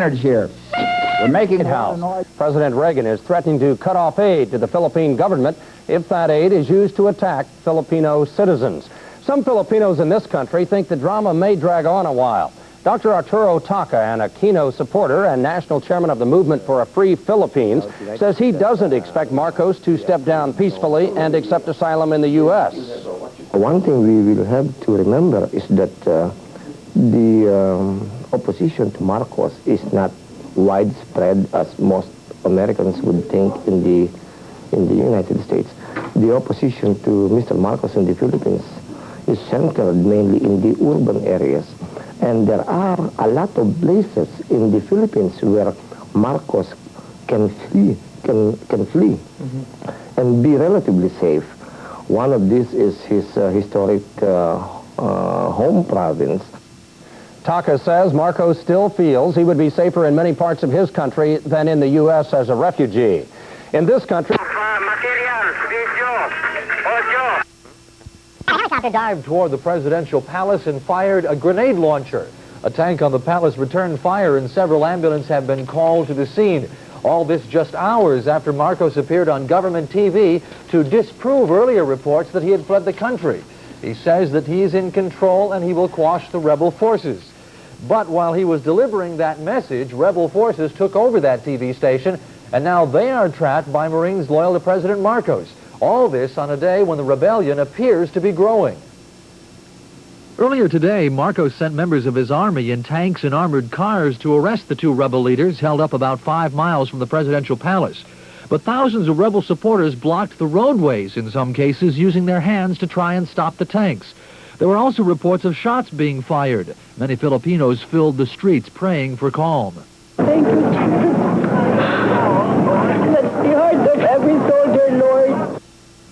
Here. We're making House. President Reagan is threatening to cut off aid to the Philippine government if that aid is used to attack Filipino citizens. Some Filipinos in this country think the drama may drag on a while. Dr. Arturo Taka, an Aquino supporter and national chairman of the Movement for a Free Philippines, says he doesn't expect Marcos to step down peacefully and accept asylum in the U.S. One thing we will have to remember is that the opposition to Marcos is not widespread as most Americans would think in the United States. The opposition to Mr. Marcos in the Philippines is centered mainly in the urban areas. And there are a lot of places in the Philippines where Marcos can flee and be relatively safe. One of these is his historic home province. Taka says Marcos still feels he would be safer in many parts of his country than in the U.S. as a refugee. In this country, A helicopter dived toward the presidential palace and fired a grenade launcher. A tank on the palace returned fire and several ambulances have been called to the scene. All this just hours after Marcos appeared on government TV to disprove earlier reports that he had fled the country. He says that he's in control and he will quash the rebel forces. But while he was delivering that message, rebel forces took over that TV station, and now they are trapped by Marines loyal to President Marcos. All this on a day when the rebellion appears to be growing. Earlier today, Marcos sent members of his army in tanks and armored cars to arrest the two rebel leaders held up about 5 miles from the presidential palace. But thousands of rebel supporters blocked the roadways, in some cases using their hands to try and stop the tanks. There were also reports of shots being fired. Many Filipinos filled the streets praying for calm. Thank you, Jesus. That's the heart of every soldier, Lord.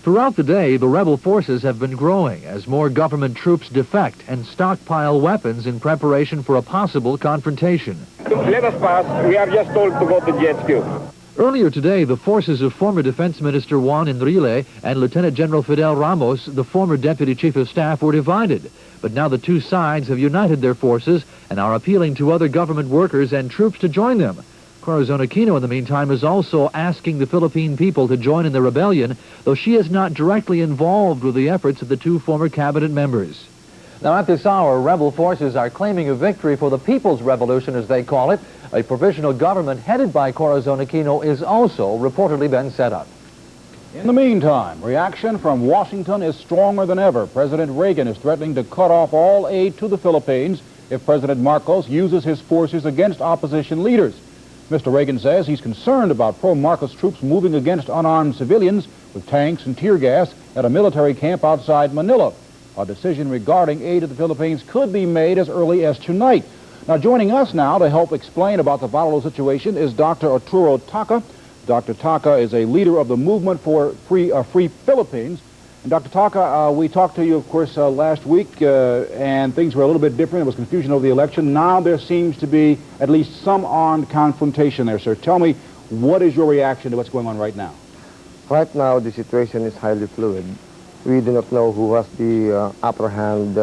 Throughout the day, the rebel forces have been growing as more government troops defect and stockpile weapons in preparation for a possible confrontation. Let us pass. We are just told to go to GHQ. Earlier today, the forces of former Defense Minister Juan Enrile and Lieutenant General Fidel Ramos, the former Deputy Chief of Staff, were divided. But now the two sides have united their forces and are appealing to other government workers and troops to join them. Corazon Aquino, in the meantime, is also asking the Philippine people to join in the rebellion, though she is not directly involved with the efforts of the two former cabinet members. Now, at this hour, rebel forces are claiming a victory for the People's Revolution, as they call it. A provisional government headed by Corazon Aquino is also reportedly been set up. In the meantime, reaction from Washington is stronger than ever. President Reagan is threatening to cut off all aid to the Philippines if President Marcos uses his forces against opposition leaders. Mr. Reagan says he's concerned about pro-Marcos troops moving against unarmed civilians with tanks and tear gas at a military camp outside Manila. A decision regarding aid to the Philippines could be made as early as tonight. Now, joining us now to help explain about the volatile situation is Dr. Arturo Taka. Dr. Taka is a leader of the Movement for Free Philippines. And Dr. Taka, we talked to you, of course, last week, and things were a little bit different. There was confusion over the election. Now there seems to be at least some armed confrontation there, sir. Tell me, what is your reaction to what's going on right now? Right now, the situation is highly fluid. We do not know who has the upper hand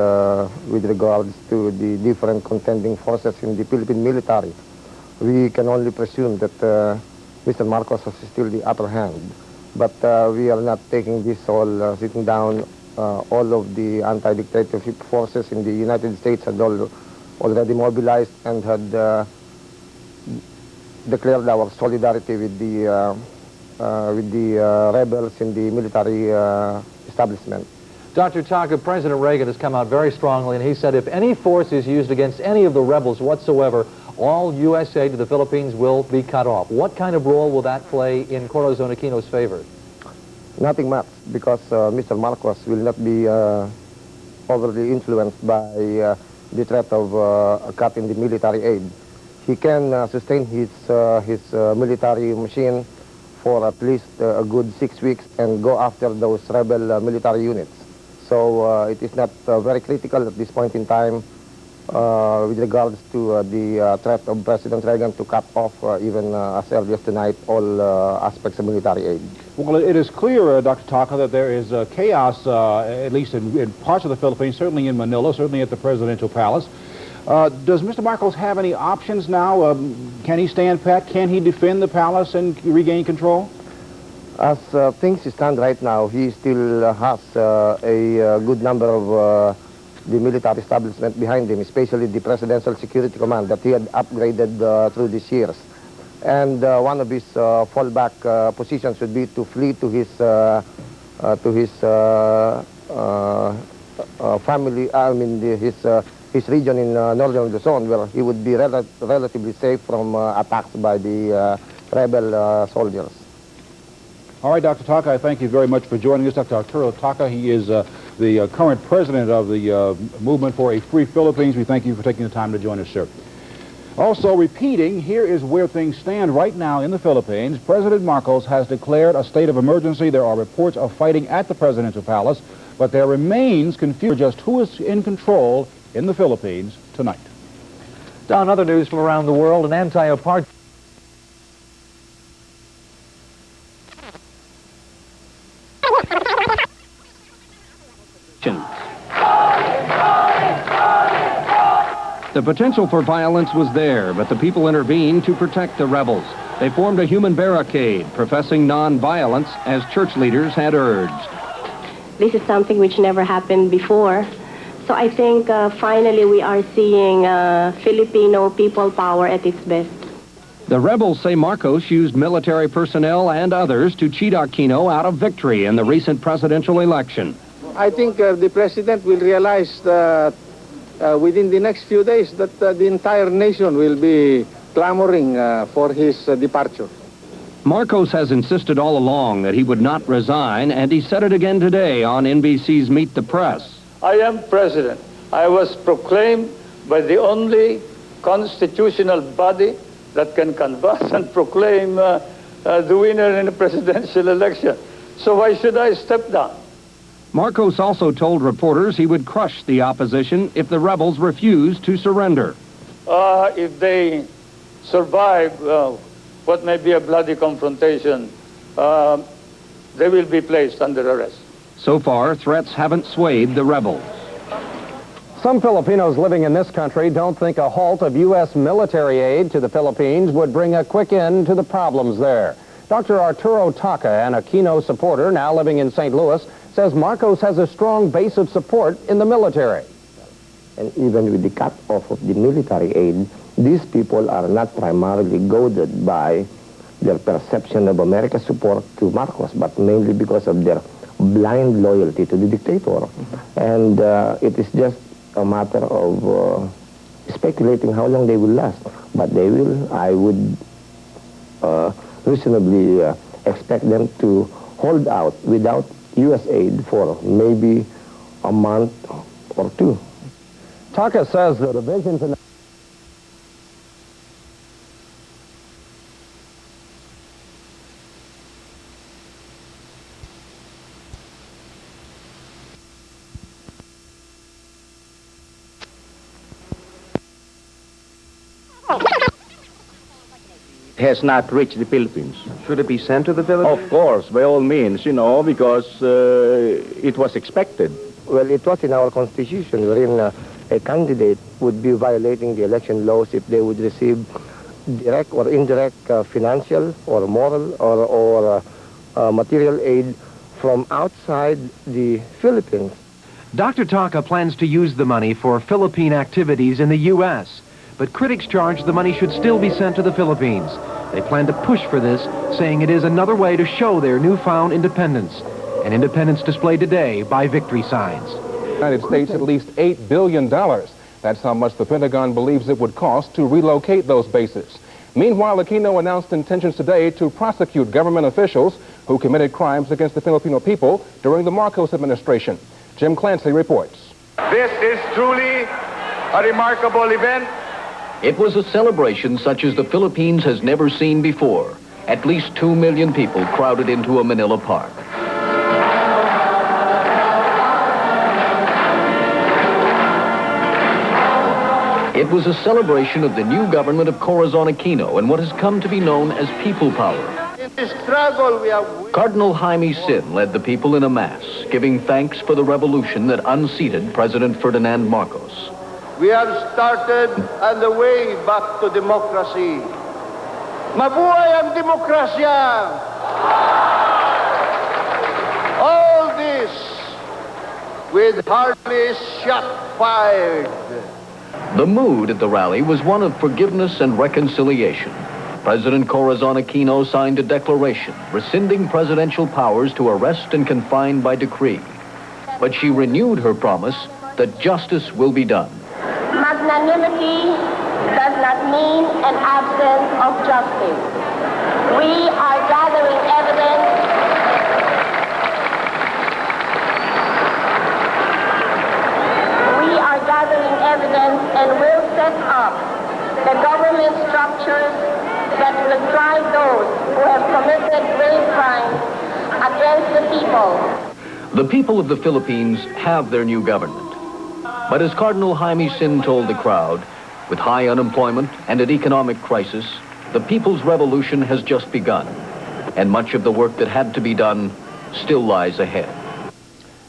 with regards to the different contending forces in the Philippine military. We can only presume that Mr. Marcos has still the upper hand. But we are not taking this all sitting down. All of the anti-dictatorship forces in the United States had already mobilized and had declared our solidarity with the rebels in the military establishment. Dr. Taka, President Reagan has come out very strongly, and he said if any force is used against any of the rebels whatsoever, all U.S. aid to the Philippines will be cut off. What kind of role will that play in Corazon Aquino's favor? Nothing much, because Mr. Marcos will not be overly influenced by the threat of a cut in the military aid. He can sustain his military machine for at least a good 6 weeks and go after those rebel military units. So it is not very critical at this point in time with regards to the threat of President Reagan to cut off even as early as tonight all aspects of military aid. Well, it is clear, Dr. Taka, that there is chaos, at least in parts of the Philippines, certainly in Manila, certainly at the presidential palace. Does Mr. Marcos have any options now? Can he stand pat? Can he defend the palace and regain control? As things stand right now, he still has a good number of the military establishment behind him, especially the Presidential Security Command that he had upgraded through these years. And one of his fallback positions would be to flee to his family, his region in northern Luzon, where he would be relatively safe from attacks by the rebel soldiers. All right, Dr. Taka, I thank you very much for joining us. Dr. Arturo Taka, he is the current president of the Movement for a Free Philippines. We thank you for taking the time to join us, sir. Also repeating, here is where things stand right now in the Philippines. President Marcos has declared a state of emergency. There are reports of fighting at the presidential palace, but there remains confusion just who is in control in the Philippines tonight. Don, other news from around the world, an anti-apartheid The potential for violence was there, but the people intervened to protect the rebels. They formed a human barricade, professing non-violence as church leaders had urged. This is something which never happened before. So I think finally we are seeing Filipino people power at its best. The rebels say Marcos used military personnel and others to cheat Aquino out of victory in the recent presidential election. I think the president will realize that within the next few days that the entire nation will be clamoring for his departure. Marcos has insisted all along that he would not resign, and he said it again today on NBC's Meet the Press. I am president. I was proclaimed by the only constitutional body that can canvass and proclaim the winner in a presidential election. So why should I step down? Marcos also told reporters he would crush the opposition if the rebels refused to surrender. If they survive what may be a bloody confrontation, they will be placed under arrest. So far, threats haven't swayed the rebels. Some Filipinos living in this country don't think a halt of U.S. military aid to the Philippines would bring a quick end to the problems there. Dr. Arturo Taka, an Aquino supporter now living in St. Louis, says Marcos has a strong base of support in the military. And even with the cut-off of the military aid, these people are not primarily goaded by their perception of America's support to Marcos, but mainly because of their blind loyalty to the dictator. And it is just a matter of speculating how long they will last. But they will, I would reasonably expect them to hold out without U.S. aid for maybe a month or two. Taka says the divisions in has not reached the Philippines. Should it be sent to the Philippines? Of course, by all means, because it was expected. Well, it was in our constitution wherein a candidate would be violating the election laws if they would receive direct or indirect financial or moral or material aid from outside the Philippines. Dr. Taka plans to use the money for Philippine activities in the U.S., but critics charge the money should still be sent to the Philippines. They plan to push for this, saying it is another way to show their newfound independence, an independence displayed today by victory signs. United States at least $8 billion. That's how much the Pentagon believes it would cost to relocate those bases. Meanwhile, Aquino announced intentions today to prosecute government officials who committed crimes against the Filipino people during the Marcos administration. Jim Clancy reports. This is truly a remarkable event. It was a celebration such as the Philippines has never seen before. At least 2 million people crowded into a Manila park. It was a celebration of the new government of Corazon Aquino and what has come to be known as people power. In this struggle we have... Cardinal Jaime Sin led the people in a mass, giving thanks for the revolution that unseated President Ferdinand Marcos. we have started on the way back to democracy. Mabuhay ang demokrasya! All this with hardly a shot fired. The mood at the rally was one of forgiveness and reconciliation. President Corazon Aquino signed a declaration rescinding presidential powers to arrest and confine by decree. But she renewed her promise that justice will be done. Magnanimity does not mean an absence of justice. We are gathering evidence. We are gathering evidence and will set up the government structures that will try those who have committed grave crimes against the people. The people of the Philippines have their new government. But as Cardinal Jaime Sin told the crowd, with high unemployment and an economic crisis, the people's revolution has just begun, and much of the work that had to be done still lies ahead.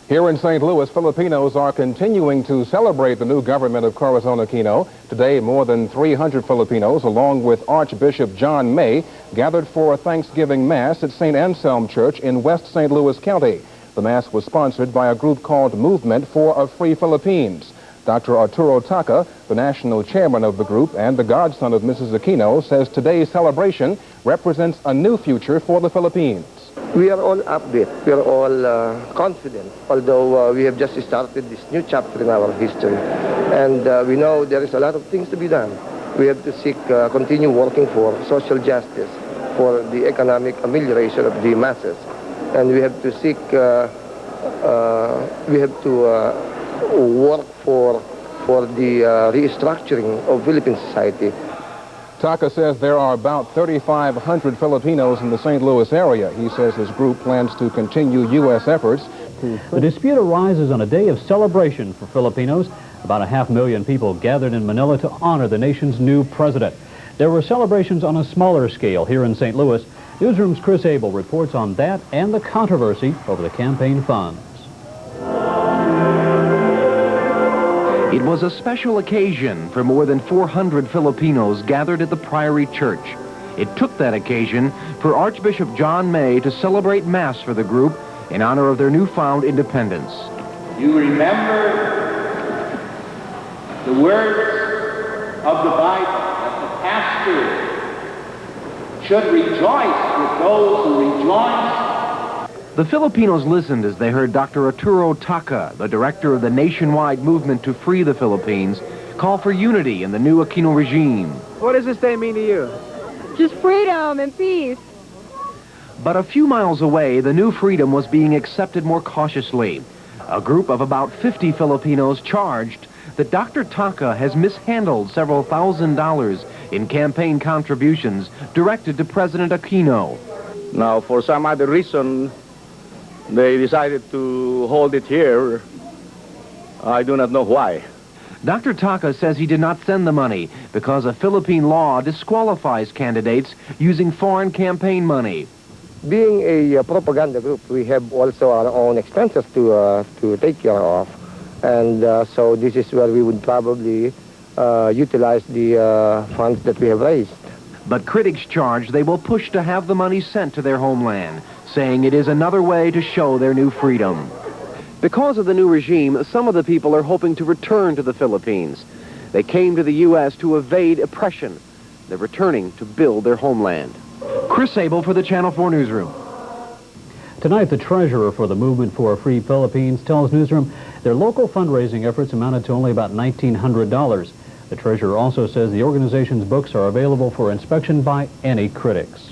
Here in St. Louis, Filipinos are continuing to celebrate the new government of Corazon Aquino. Today, more than 300 Filipinos, along with Archbishop John May, gathered for a Thanksgiving Mass at St. Anselm Church in West St. Louis County. The Mass was sponsored by a group called Movement for a Free Philippines. Dr. Arturo Taca, the national chairman of the group and the godson of Mrs. Aquino, says today's celebration represents a new future for the Philippines. We are all upbeat. We are all confident, although we have just started this new chapter in our history. And we know there is a lot of things to be done. We have to seek, continue working for social justice, for the economic amelioration of the masses. And we have to seek, we have to work for the restructuring of Philippine society. Taca says there are about 3,500 Filipinos in the St. Louis area. He says his group plans to continue U.S. efforts. The dispute arises on a day of celebration for Filipinos. About 500,000 people gathered in Manila to honor the nation's new president. There were celebrations on a smaller scale here in St. Louis. Newsroom's Chris Abel reports on that and the controversy over the campaign funds. It was a special occasion for more than 400 Filipinos gathered at the Priory Church. It took that occasion for Archbishop John May to celebrate Mass for the group in honor of their newfound independence. You remember the words of the Bible that the pastor should rejoice with those who rejoice. The Filipinos listened as they heard Dr. Arturo Taca, the director of the nationwide movement to free the Philippines, call for unity in the new Aquino regime. What does this day mean to you? Just freedom and peace. But a few miles away, the new freedom was being accepted more cautiously. A group of about 50 Filipinos charged that Dr. Taca has mishandled several $1,000s in campaign contributions directed to President Aquino. Now, for some other reason, they decided to hold it here. I do not know why. Dr. Taca says he did not send the money because a Philippine law disqualifies candidates using foreign campaign money. Being a propaganda group, we have also our own expenses to take care of. And so this is where we would probably utilize the funds that we have raised. But critics charge they will push to have the money sent to their homeland, saying it is another way to show their new freedom. Because of the new regime, some of the people are hoping to return to the Philippines. They came to the U.S. to evade oppression. They're returning to build their homeland. Chris Abel for the Channel 4 Newsroom. Tonight, the treasurer for the Movement for a Free Philippines tells Newsroom their local fundraising efforts amounted to only about $1,900. The treasurer also says the organization's books are available for inspection by any critics.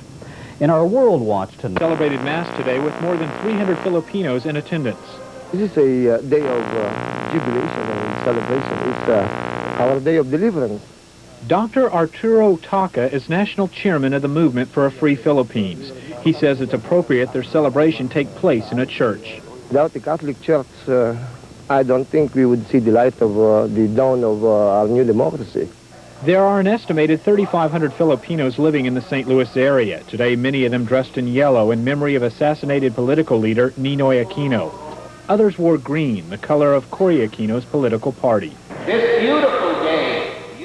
In our World Watch tonight, celebrated Mass today with more than 300 Filipinos in attendance. This is a day of jubilation and celebration. It's our day of deliverance. Dr. Arturo Taca is national chairman of the Movement for a Free Philippines. He says it's appropriate their celebration take place in a church. Without the Catholic Church, I don't think we would see the light of the dawn of our new democracy. There are an estimated 3,500 Filipinos living in the St. Louis area. Today, many of them dressed in yellow in memory of assassinated political leader Ninoy Aquino. Others wore green, the color of Cory Aquino's political party. This beautiful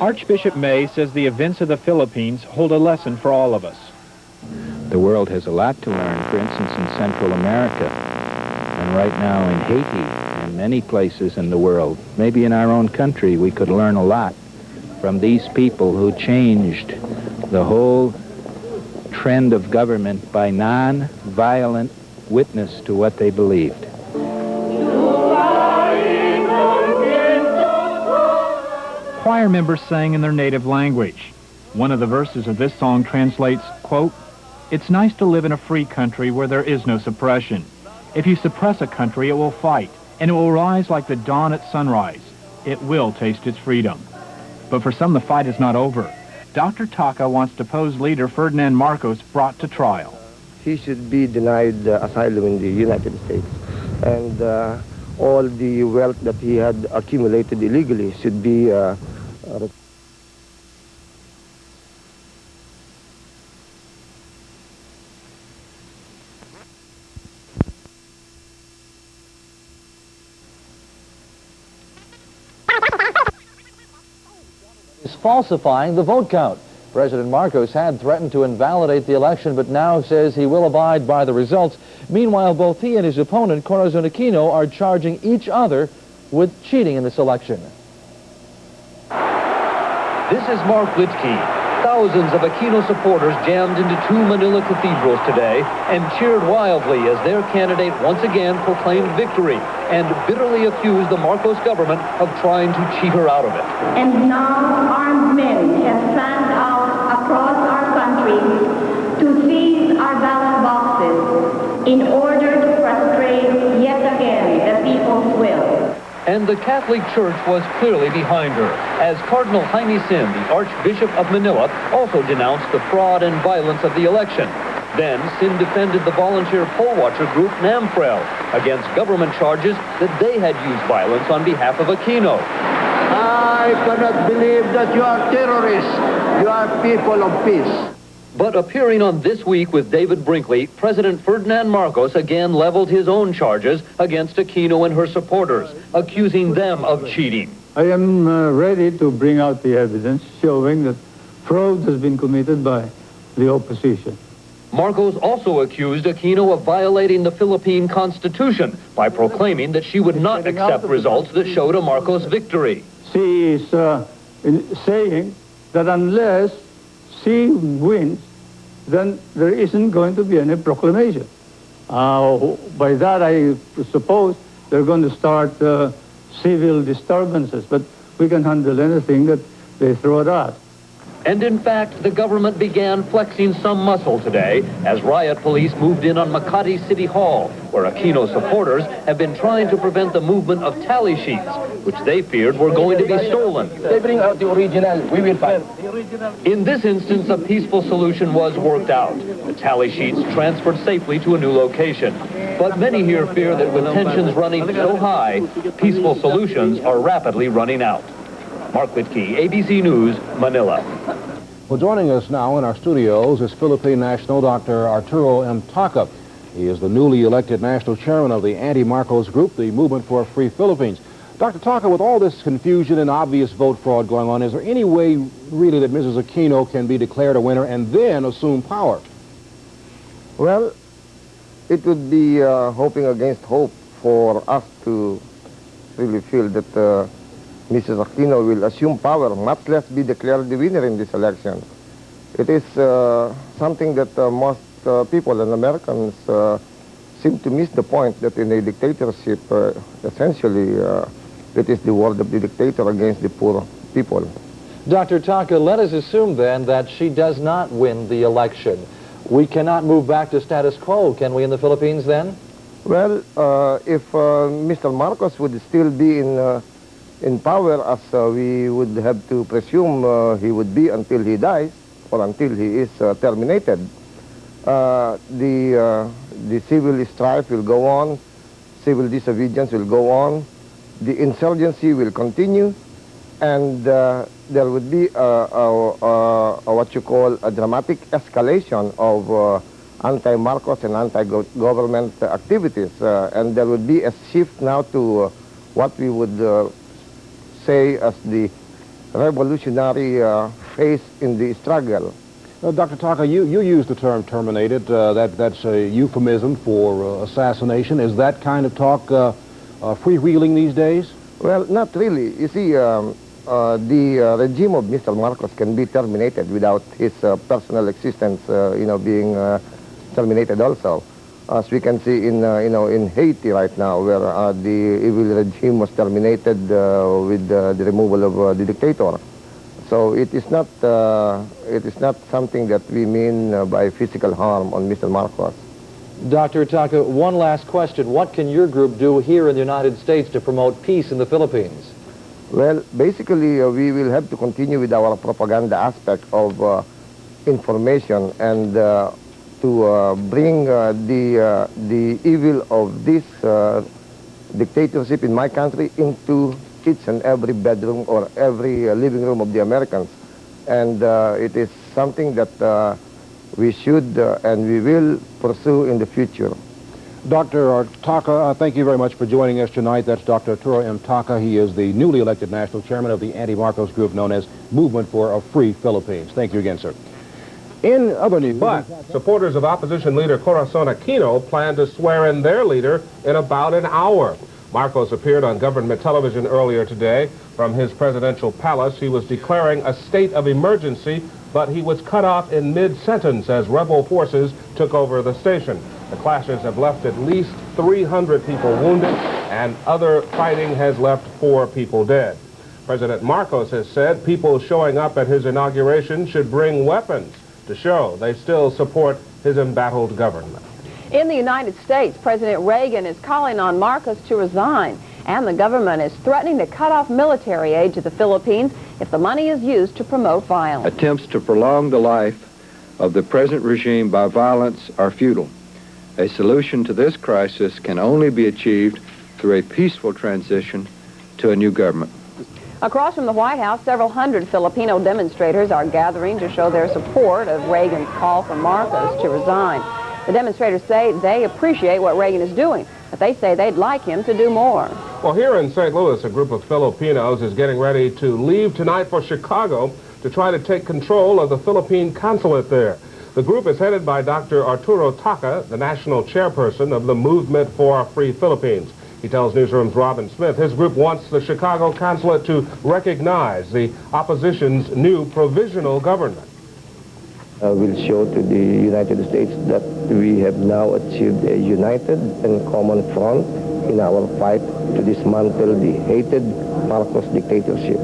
Archbishop May says the events of the Philippines hold a lesson for all of us. The world has a lot to learn, for instance, in Central America, and right now in Haiti, and many places in the world. Maybe in our own country we could learn a lot from these people who changed the whole trend of government by non-violent witness to what they believed. Choir members sang in their native language. One of the verses of this song translates, quote, "It's nice to live in a free country where there is no suppression. If you suppress a country, it will fight, and it will rise like the dawn at sunrise. It will taste its freedom." But for some, the fight is not over. Dr. Taka wants deposed leader Ferdinand Marcos brought to trial. He should be denied asylum in the United States, and all the wealth that he had accumulated illegally should be is falsifying the vote count. President Marcos had threatened to invalidate the election, but now says he will abide by the results. Meanwhile, both he and his opponent, Corazon Aquino, are charging each other with cheating in this election. This is Mark Litke. Thousands of Aquino supporters jammed into two Manila cathedrals today and cheered wildly as their candidate once again proclaimed victory and bitterly accused the Marcos government of trying to cheat her out of it. And now armed men have fanned out across our country to seize our ballot boxes in order to frustrate yet again the people's will. And the Catholic Church was clearly behind her, as Cardinal Jaime Sin, the Archbishop of Manila, also denounced the fraud and violence of the election. Then, Sin defended the volunteer poll watcher group NAMFREL against government charges that they had used violence on behalf of Aquino. I cannot believe that you are terrorists. You are people of peace. But appearing on This Week with David Brinkley, President Ferdinand Marcos again leveled his own charges against Aquino and her supporters, accusing them of cheating. I am ready to bring out the evidence showing that fraud has been committed by the opposition. Marcos also accused Aquino of violating the Philippine Constitution by proclaiming that she would not accept results that showed a Marcos victory. She is saying that unless she wins, then there isn't going to be any proclamation. By that, I suppose they're going to start civil disturbances, but we can handle anything that they throw at us. And in fact, the government began flexing some muscle today as riot police moved in on Makati City Hall, where Aquino supporters have been trying to prevent the movement of tally sheets, which they feared were going to be stolen. They bring out the original, we will fight. In this instance, a peaceful solution was worked out. The tally sheets transferred safely to a new location. But many here fear that with tensions running so high, peaceful solutions are rapidly running out. Mark Litke, ABC News, Manila. Well, joining us now in our studios is Philippine national Dr. Arturo M. Taka. He is the newly elected national chairman of the anti-Marcos group, the Movement for a Free Philippines. Dr. Taka, with all this confusion and obvious vote fraud going on, is there any way really that Mrs. Aquino can be declared a winner and then assume power? Well, it would be hoping against hope for us to really feel that Mrs. Aquino will assume power, much less be declared the winner in this election. It is something that most people and Americans seem to miss the point that in a dictatorship, essentially, it is the word of the dictator against the poor people. Dr. Taka, let us assume then that she does not win the election. We cannot move back to status quo, can we, in the Philippines then? Well, if Mr. Marcos would still be in power, as we would have to presume he would be until he dies or until he is terminated, the civil strife will go on, civil disobedience will go on, the insurgency will continue, and there would be what you call a dramatic escalation of anti-Marcos and anti-government activities, and there would be a shift now to what we would say as the revolutionary phase in the struggle. Dr. Taka, you used the term terminated. That's a euphemism for assassination. Is that kind of talk freewheeling these days? Well, not really. You see, the regime of Mr. Marcos can be terminated without his personal existence, being terminated also. As we can see in Haiti right now, where the evil regime was terminated with the removal of the dictator. So it is not something that we mean by physical harm on Mr. Marcos. Dr. Taka, one last question. What can your group do here in the United States to promote peace in the Philippines? Well, basically, we will have to continue with our propaganda aspect of information and to bring the evil of this dictatorship in my country into each and every bedroom or every living room of the Americans. And it is something that we should and we will pursue in the future. Dr. Taka, thank you very much for joining us tonight. That's Dr. Arturo M. Taka. He is the newly elected national chairman of the anti-Marcos group known as Movement for a Free Philippines. Thank you again, sir. In other news... But supporters of opposition leader Corazon Aquino plan to swear in their leader in about an hour. Marcos appeared on government television earlier today. From his presidential palace, he was declaring a state of emergency, but he was cut off in mid-sentence as rebel forces took over the station. The clashes have left at least 300 people wounded, and other fighting has left 4 people dead. President Marcos has said people showing up at his inauguration should bring weapons to show they still support his embattled government. In the United States, President Reagan is calling on Marcos to resign, and the government is threatening to cut off military aid to the Philippines if the money is used to promote violence. Attempts to prolong the life of the present regime by violence are futile. A solution to this crisis can only be achieved through a peaceful transition to a new government. Across from the White House, several hundred Filipino demonstrators are gathering to show their support of Reagan's call for Marcos to resign. The demonstrators say they appreciate what Reagan is doing, but they say they'd like him to do more. Well, here in St. Louis, a group of Filipinos is getting ready to leave tonight for Chicago to try to take control of the Philippine consulate there. The group is headed by Dr. Arturo Taka, the national chairperson of the Movement for a Free Philippines. He tells Newsroom's Robin Smith his group wants the Chicago consulate to recognize the opposition's new provisional government. Will show to the United States that we have now achieved a united and common front in our fight to dismantle the hated Marcos dictatorship.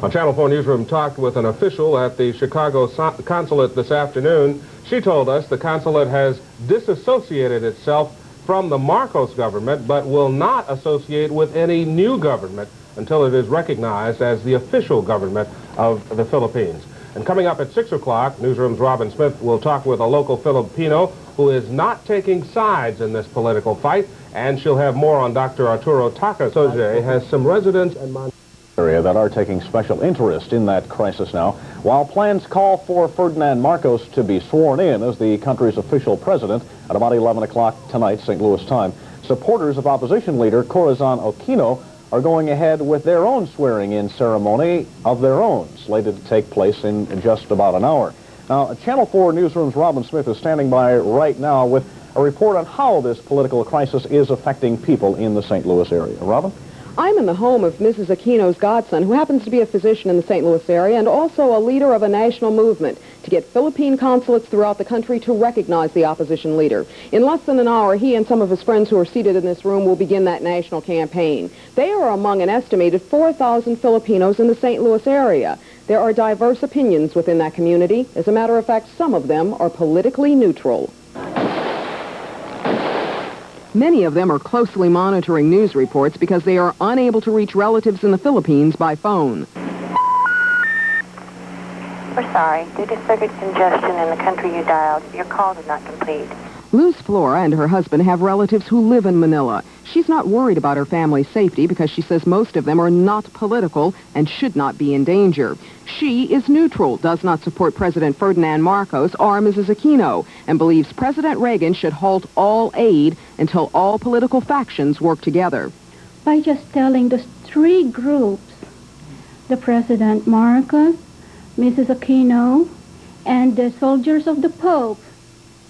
Our Channel 4 Newsroom talked with an official at the Chicago consulate this afternoon. She told us the consulate has disassociated itself from the Marcos government, but will not associate with any new government until it is recognized as the official government of the Philippines. And coming up at 6 o'clock, Newsroom's Robin Smith will talk with a local Filipino who is not taking sides in this political fight, and she'll have more on Dr. Arturo Taka. Soje has some residents and area that are taking special interest in that crisis now, while plans call for Ferdinand Marcos to be sworn in as the country's official president at about 11 o'clock tonight, St. Louis time. Supporters of opposition leader Corazon Aquino are going ahead with their own swearing-in ceremony of their own, slated to take place in just about an hour. Now, Channel 4 Newsroom's Robin Smith is standing by right now with a report on how this political crisis is affecting people in the St. Louis area. Robin? I'm in the home of Mrs. Aquino's godson, who happens to be a physician in the St. Louis area and also a leader of a national movement to get Philippine consulates throughout the country to recognize the opposition leader. In less than an hour, he and some of his friends who are seated in this room will begin that national campaign. They are among an estimated 4,000 Filipinos in the St. Louis area. There are diverse opinions within that community. As a matter of fact, some of them are politically neutral. Many of them are closely monitoring news reports because they are unable to reach relatives in the Philippines by phone. We're sorry. Due to circuit congestion in the country you dialed, your call did not complete. Luz Flora and her husband have relatives who live in Manila. She's not worried about her family's safety because she says most of them are not political and should not be in danger. She is neutral, does not support President Ferdinand Marcos or Mrs. Aquino, and believes President Reagan should halt all aid until all political factions work together. By just telling those three groups the President Marcos, Mrs. Aquino, and the soldiers of the Pope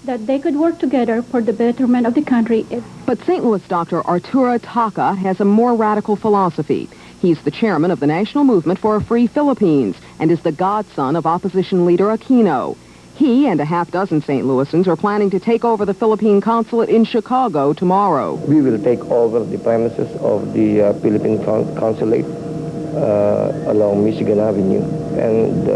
that they could work together for the betterment of the country. But St. Louis Dr. Arturo Taka has a more radical philosophy. He's the chairman of the National Movement for a Free Philippines and is the godson of opposition leader Aquino. He and a half dozen St. Louisans are planning to take over the Philippine consulate in Chicago tomorrow. We will take over the premises of the Philippine consulate along Michigan Avenue and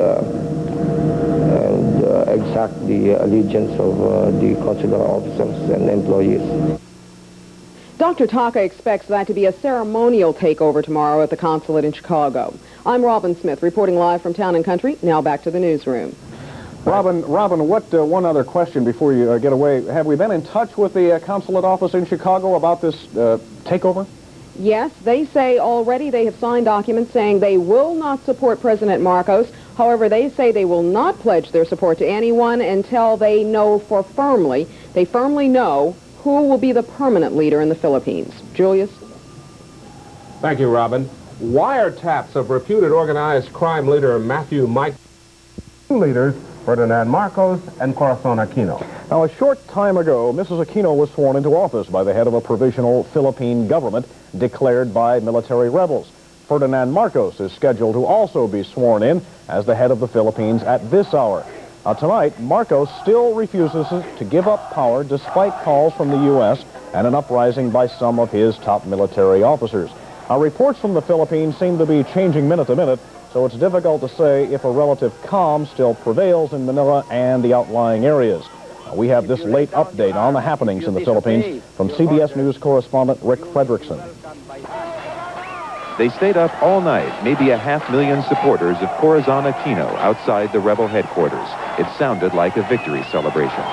exact the allegiance of the consular officers and employees. Dr. Taka expects that to be a ceremonial takeover tomorrow at the consulate in Chicago. I'm Robin Smith, reporting live from Town and Country. Now back to the newsroom. Robin, one other question before you get away. Have we been in touch with the consulate office in Chicago about this takeover? Yes, they say already they have signed documents saying they will not support President Marcos. However, they say they will not pledge their support to anyone until they know they firmly know who will be the permanent leader in the Philippines. Julius? Thank you, Robin. Wiretaps of reputed organized crime leader Matthew Mike. Two leaders, Ferdinand Marcos and Corazon Aquino. Now, a short time ago, Mrs. Aquino was sworn into office by the head of a provisional Philippine government declared by military rebels. Ferdinand Marcos is scheduled to also be sworn in as the head of the Philippines at this hour. Now, tonight, Marcos still refuses to give up power despite calls from the U.S. and an uprising by some of his top military officers. Now, reports from the Philippines seem to be changing minute to minute, so it's difficult to say if a relative calm still prevails in Manila and the outlying areas. We have this late update on the happenings in the Philippines from CBS News correspondent Rick Fredrickson. They stayed up all night, maybe 500,000 supporters of Corazon Aquino outside the rebel headquarters. It sounded like a victory celebration.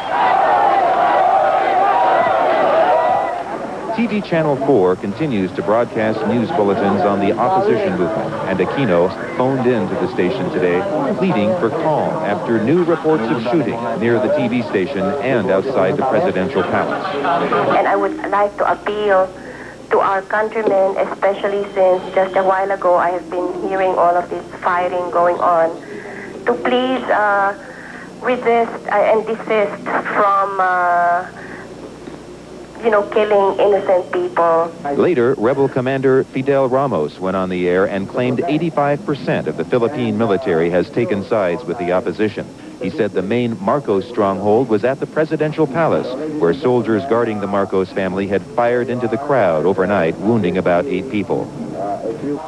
TV Channel 4 continues to broadcast news bulletins on the opposition movement, and Aquino phoned in to the station today, pleading for calm after new reports of shooting near the TV station and outside the presidential palace. And I would like to appeal to our countrymen, especially since just a while ago I have been hearing all of this firing going on, to please resist and desist from killing innocent people. Later, rebel commander Fidel Ramos went on the air and claimed 85% of the Philippine military has taken sides with the opposition. He said the main Marcos stronghold was at the presidential palace, where soldiers guarding the Marcos family had fired into the crowd overnight, wounding about 8 people.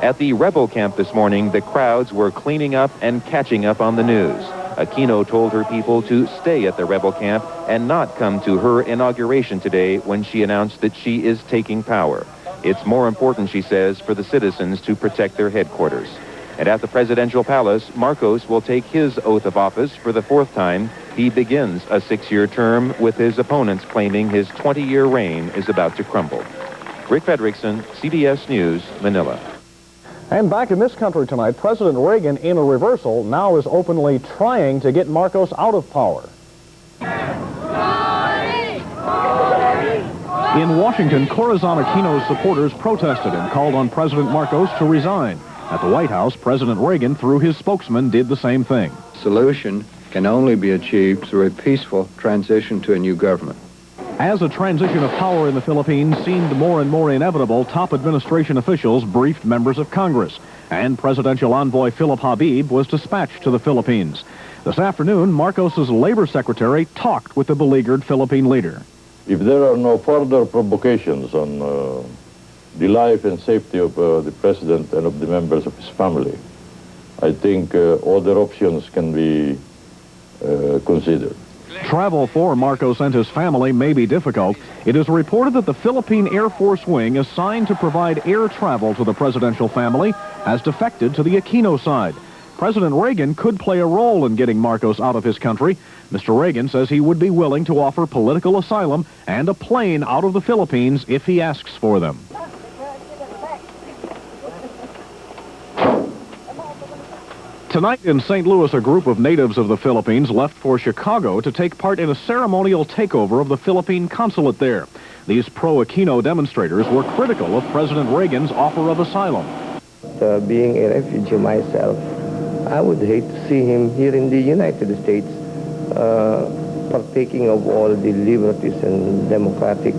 At the rebel camp this morning, the crowds were cleaning up and catching up on the news. Aquino told her people to stay at the rebel camp and not come to her inauguration today when she announced that she is taking power. It's more important, she says, for the citizens to protect their headquarters. And at the presidential palace, Marcos will take his oath of office for the 4th time. He begins a 6-year term, with his opponents claiming his 20-year reign is about to crumble. Rick Fredrickson, CBS News, Manila. And back in this country tonight, President Reagan, in a reversal, now is openly trying to get Marcos out of power. In Washington, Corazon Aquino's supporters protested and called on President Marcos to resign. At the White House, President Reagan, through his spokesman, did the same thing. Solution can only be achieved through a peaceful transition to a new government. As a transition of power in the Philippines seemed more and more inevitable, top administration officials briefed members of Congress, and presidential envoy Philip Habib was dispatched to the Philippines. This afternoon, Marcos's labor secretary talked with the beleaguered Philippine leader. If there are no further provocations on the life and safety of the president and of the members of his family, I think other options can be considered. Travel for Marcos and his family may be difficult. It is reported that the Philippine Air Force Wing assigned to provide air travel to the presidential family has defected to the Aquino side. President Reagan could play a role in getting Marcos out of his country. Mr. Reagan says he would be willing to offer political asylum and a plane out of the Philippines if he asks for them. Tonight in St. Louis, a group of natives of the Philippines left for Chicago to take part in a ceremonial takeover of the Philippine consulate there. These pro-Aquino demonstrators were critical of President Reagan's offer of asylum. being a refugee myself, I would hate to see him here in the United States partaking of all the liberties and democratic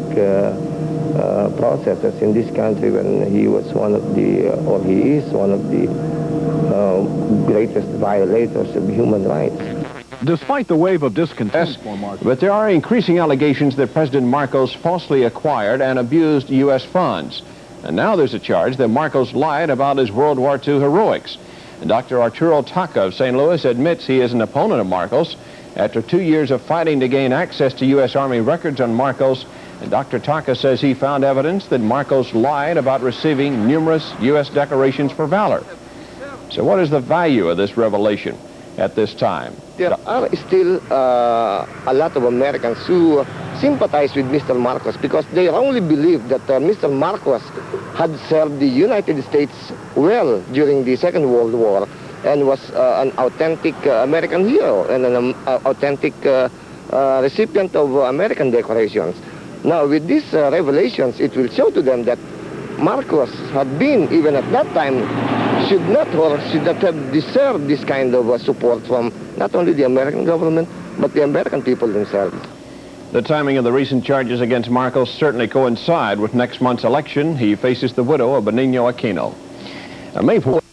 processes in this country when he was one of the, or he is one of the greatest violators of human rights. Despite the wave of discontent, but there are increasing allegations that President Marcos falsely acquired and abused U.S. funds. And now there's a charge that Marcos lied about his World War II heroics. And Dr. Arturo Taca of St. Louis admits he is an opponent of Marcos. After 2 years of fighting to gain access to U.S. Army records on Marcos, and Dr. Taca says he found evidence that Marcos lied about receiving numerous U.S. decorations for valor. So what is the value of this revelation at this time? There are still a lot of Americans who sympathize with Mr. Marcos because they wrongly believe that Mr. Marcos had served the United States well during the Second World War and was an authentic American hero and an authentic recipient of American decorations. Now, with these revelations, it will show to them that Marcos had been, even at that time, should not have deserved this kind of support from not only the American government, but the American people themselves. The timing of the recent charges against Marcos certainly coincide with next month's election. He faces the widow of Benigno Aquino. May 4th.